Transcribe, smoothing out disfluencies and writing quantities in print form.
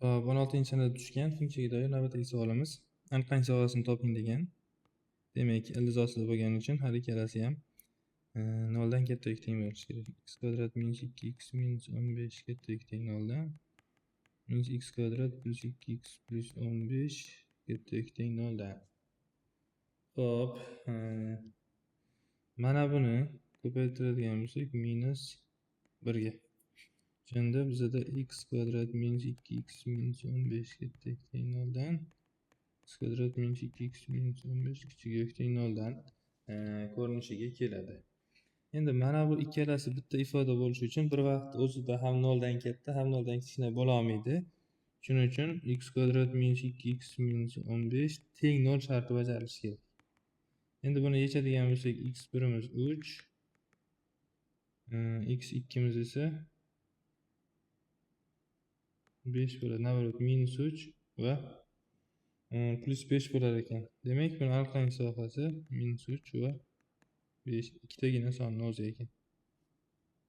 Hop, 16-sanada tushgan funksiyaga doir navbatdagi savolimiz. Aniqlash sohasini toping degan. Demak, ildiz ostida bo'lgani uchun har ikkalasi ham 0 dan kattaroq teng bo'lishi kerak. X kvadrat minus 2x minus 15 kattaroq teng 0 dan minus x kvadrat plus 2x plus 15 kattaroq teng 0 dan. Hop, mana buni ko'paytiradigan bo'lsak minus 1 ga. Shunda bizda x kvadrat minus 2x minus 15 kattaroq teng 0 dan x kvadrat minus 2x minus 15 kichikroq teng 0 dan ko'rinishiga keladi. Endi mana bu ikkalasi bitta ifoda bo'lishi uchun bir vaqt o'zida ham 0 dan katta, ham 0 dan kichkina bo'la olmaydi. Shuning uchun x kvadrat minus 2x minus 15 teng 0 sharti bajarilishi kerak. Endi buni yechadigan bo'lsak, x1imiz 3, x2imiz esa 5 bo'ladi. Navrot minus 3 va plus 5 bo'lar ekan. Demak, buni aniqlanish sohasi minus 3 va 5 ikkitagina sonni o'zi ekan.